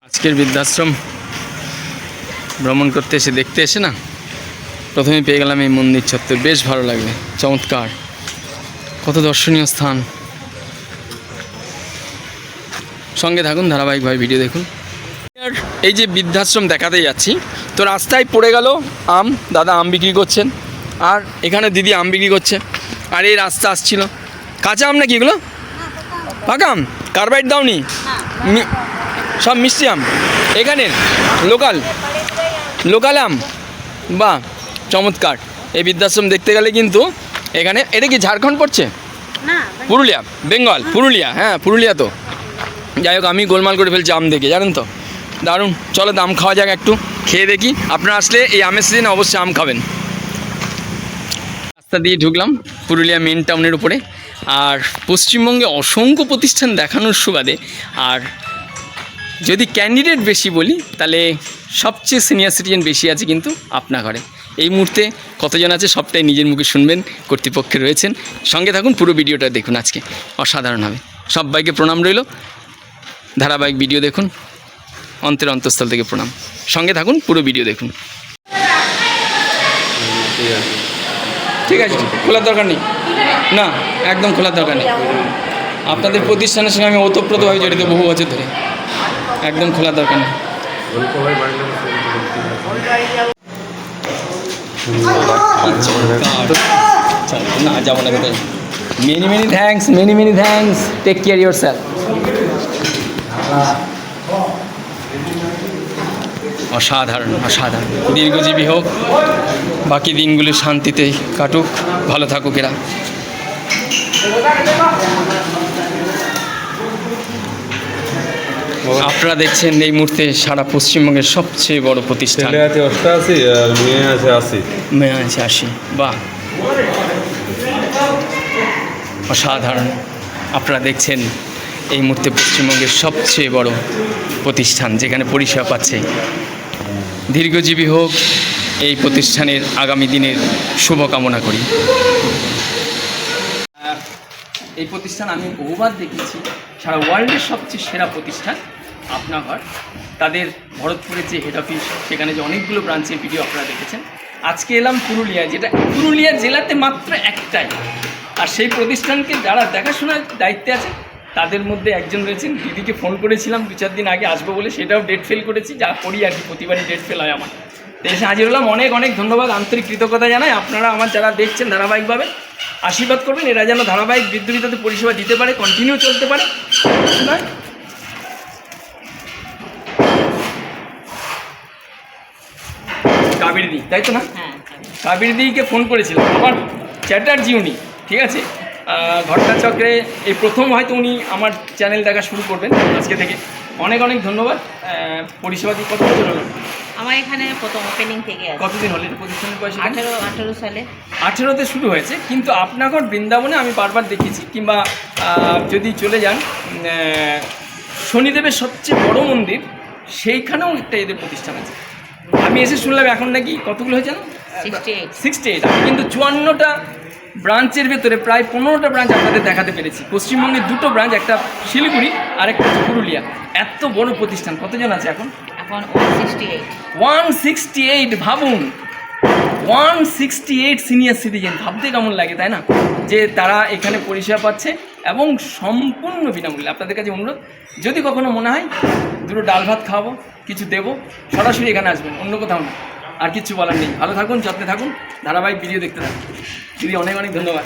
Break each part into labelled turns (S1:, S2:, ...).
S1: আজকের বৃদ্ধাশ্রম ভ্রমণ করতে এসে দেখতে এসে না প্রথমে পেয়ে গেলাম এই মন্দির চত্বর। বেশ ভালো লাগবে, চমৎকার, কত দর্শনীয় স্থান। সঙ্গে থাকুন, ধারাবাহিকভাবে ভিডিও দেখুন। এই যে বৃদ্ধাশ্রম দেখাতে যাচ্ছি, তো রাস্তায় পড়ে গেল আম, দাদা আম বিক্রি করছেন, আর এখানে দিদি আম বিক্রি করছে, আর এই রাস্তা আসছিল। কাঁচা আম নাকি এগুলো? পাকা আম? কার্বাইড দাওনি? সব মিষ্টি আম এখানের লোকাল আম। বাহ, চমৎকার। এই বৃদ্ধাশ্রম দেখতে গেলে কিন্তু এখানে, এটা কি ঝাড়খণ্ড পড়ছে? পুরুলিয়া, বেঙ্গল, পুরুলিয়া। হ্যাঁ, পুরুলিয়া তো। যাই হোক, আমি গোলমাল করে ফেলছি আম দেখে, জানেন তো। দারুণ, চলো আম খাওয়া যাক, একটু খেয়ে দেখি। আপনারা আসলে এই আমের সিজনে অবশ্যই আম খাবেন। রাস্তা দিয়ে ঢুকলাম পুরুলিয়া মেন টাউনের উপরে। আর পশ্চিমবঙ্গে অসংখ্য প্রতিষ্ঠান দেখানোর সুবাদে, আর যদি ক্যান্ডিডেট বেশি বলি তাহলে সবচেয়ে সিনিয়র সিটিজেন বেশি আছে কিন্তু আপনা ঘরে। এই মুহূর্তে কতজন আছে সবটাই নিজের মুখে শুনবেন, কর্তৃপক্ষে রয়েছেন। সঙ্গে থাকুন, পুরো ভিডিওটা দেখুন, আজকে অসাধারণ হবে। সবাইকে প্রণাম রইল, ধারাবাহিক ভিডিও দেখুন, অন্তরের অন্তঃস্থল থেকে প্রণাম। সঙ্গে থাকুন, পুরো ভিডিও দেখুন। ঠিক আছে, খোলার দরকার নেই, না একদম খোলার দরকার নেই। আপনাদের প্রতিষ্ঠানের সঙ্গে আমি ওতপ্রোতভাবে জড়িত বহু বছর ধরে, একদম খোলার দরকার নেই। না যাবো না, কোথায়। Many thanks, take care yourself. অসাধারণ, দীর্ঘজীবী হোক, বাকি দিনগুলো শান্তিতে কাটুক, ভালো থাকুক এরা। আপনারা দেখছেন এই মুহূর্তে সারা পশ্চিমবঙ্গের সবচেয়ে বড় প্রতিষ্ঠান। মেয়ে আছে 80। বাহ, অসাধারণ। আপনারা দেখছেন এই মুহূর্তে পশ্চিমবঙ্গের সবচেয়ে বড় প্রতিষ্ঠান, যেখানে পরিষেবা পাচ্ছে। দীর্ঘজীবী হোক এই প্রতিষ্ঠানের, আগামী দিনের শুভকামনা করি। এই প্রতিষ্ঠান আমি বহুবার দেখেছি, সারা ওয়ার্ল্ডের সবচেয়ে সেরা প্রতিষ্ঠান আপনা ঘর। তাদের ভরতপুরের যে হেড অফিস, সেখানে যে অনেকগুলো ব্রাঞ্চের ভিডিও আপনারা দেখেছেন। আজকে এলাম পুরুলিয়ায়, যেটা পুরুলিয়া জেলাতে মাত্র একটাই। আর সেই প্রতিষ্ঠানকে যারা দেখাশোনার দায়িত্বে আছে তাদের মধ্যে একজন রয়েছেন। দিদিকে ফোন করেছিলাম 2-4 দিন আগে আসবো বলে, সেটাও ডেট ফেল করেছি, যা করি আর কি, প্রতিবারই ডেট ফেল হয় আমার। তো এসে হাজির হলাম। অনেক ধন্যবাদ, আন্তরিক কৃতজ্ঞতা জানাই। আপনারা আমার যারা দেখছেন ধারাবাহিকভাবে আশীর্বাদ করবেন, এরা যেন ধারাবাহিক বিদ্যুৎ পরিষেবা দিতে পারে, কন্টিনিউ চলতে পারে। কাবেরদি, তাই তো না? কাবেরদিকে ফোন করেছিলাম, আমার চ্যাটার্জি উনি, ঠিক আছে। ঘটনাচক্রে এই প্রথম হয়তো উনি আমার চ্যানেল দেখা শুরু করবেন আজকে থেকে। অনেক ধন্যবাদ। পরিষেবা দিয়ে কত বছর হলো?
S2: আমার এখানে প্রথম ওপেনিং থেকে আছে।
S1: কতদিন হলো এটা প্রতিষ্ঠানের বয়স?
S2: 18 সালে।
S1: 18তে শুরু হয়েছে, কিন্তু আপনাগড় বৃন্দাবনে আমি বারবার দেখেছি, কিংবা যদি চলে যান শনিদেবের সবচেয়ে বড় মন্দির, সেইখানেও একটা এদের প্রতিষ্ঠান আছে। আমি এসে শুনলাম এখন নাকি কতগুলো হয়েছে না? 68। আমি কিন্তু 54টা ব্রাঞ্চের ভেতরে প্রায় 15টা ব্রাঞ্চ আপনাদের দেখাতে পেরেছি। পশ্চিমবঙ্গের 2টো ব্রাঞ্চ, একটা শিলিগুড়ি আর একটা হচ্ছে পুরুলিয়া। এত বড় প্রতিষ্ঠান, কতজন আছে এখন? 168। ভাবুন, 168 সিনিয়র সিটিজেন। ভাবতে কেমন লাগে, তাই না? যে তারা এখানে পরিষেবা পাচ্ছে এবং সম্পূর্ণ বিনামূল্যে। আপনাদের কাছে অনুরোধ, যদি কখনো মনে হয় দুটো ডাল ভাত খাওয়াবো, কিছু দেবো, সরাসরি এখানে আসবেন, অন্য কোথাও না। আর কিচ্ছু বলার নেই। ভালো থাকুন, যত্নে থাকুন, ধারাবাহিক ভিডিও দেখতে থাকুন। দিদি অনেক ধন্যবাদ।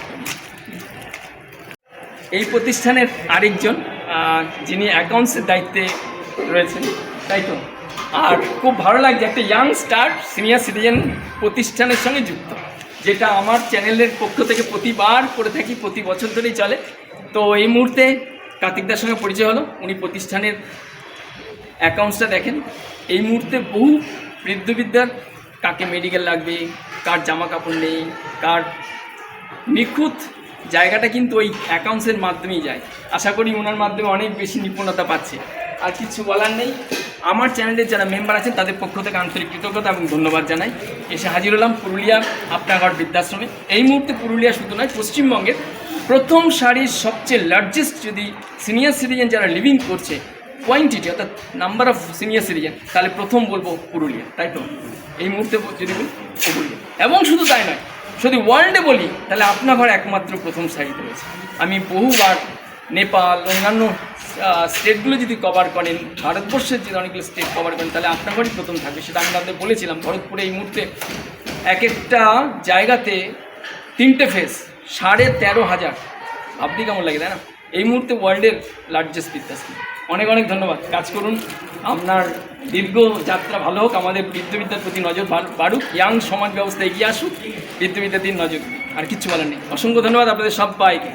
S1: এই প্রতিষ্ঠানের আরেকজন যিনি অ্যাকাউন্টসের দায়িত্বে রয়েছেন, তাই তো। আর খুব ভালো লাগছে, একটা ইয়াং স্টার সিনিয়র সিটিজেন প্রতিষ্ঠানের সঙ্গে যুক্ত, যেটা আমার চ্যানেলের পক্ষ থেকে প্রতিবার করে থাকি, প্রতি বছর ধরেই চলে। তো এই মুহূর্তে কার্তিকদার সঙ্গে পরিচয় হলো। উনি প্রতিষ্ঠানের অ্যাকাউন্টসটা দেখেন। এই মুহূর্তে বহু বৃদ্ধবিদ্যার, কাকে মেডিকেল লাগবে, কার জামা কাপড় নেই, কার নিখুঁত জায়গাটা কিন্তু ওই অ্যাকাউন্টসের মাধ্যমেই যায়। আশা করি ওনার মাধ্যমে অনেক বেশি নিপুণতা পাচ্ছে। আর কিছু বলার নেই। আমার চ্যানেলের যারা মেম্বার আছেন তাদের পক্ষ থেকে আন্তরিক কৃতজ্ঞতা এবং ধন্যবাদ জানাই। এসে হাজির হলাম পুরুলিয়া আপনাগড় বৃদ্ধাশ্রমে। এই মুহূর্তে পুরুলিয়া শুধু নয়, পশ্চিমবঙ্গের প্রথম সারির সবচেয়ে লার্জেস্ট, যদি সিনিয়র সিটিজেন যারা লিভিং করছে কোয়ান্টিটি অর্থাৎ নাম্বার অফ সিনিয়র সিটিজেন, তাহলে প্রথম বলবো পুরুলিয়া, তাই তো? এই মুহূর্তে যদি বলি পুরুলিয়া। এবং শুধু তাই নয়, যদি ওয়ার্ল্ডে বলি তাহলে আপনার ঘর একমাত্র প্রথম সারিতে রয়েছে। আমি বহুবার নেপাল, অন্যান্য স্টেটগুলো যদি কভার করেন, ভারতবর্ষের যদি অনেকগুলো স্টেট কভার করেন, তাহলে আপনার ঘরই প্রথম থাকবে। সেটা আমি আপনাদের বলেছিলাম। ভরতপুরে এই মুহূর্তে এক একটা জায়গাতে 3টে ফেস, 13,500। আপনি কেমন লাগে, তাই না? এই মুহূর্তে ওয়ার্ল্ডের লার্জেস্ট বিদ্যাশ্রী। অনেক অনেক ধন্যবাদ। কাজ করুন, আপনার দীর্ঘ যাত্রা ভালো হোক, আমাদের বৃদ্ধবিদ্যার প্রতি নজর বাড়ুক, ইয়াং সমাজ ব্যবস্থা এগিয়ে আসুক, বৃদ্ধবিদ্যার দিন নজর দিন। আর কিচ্ছু বলার নেই। অসংখ্য ধন্যবাদ আপনাদের সবাইকে।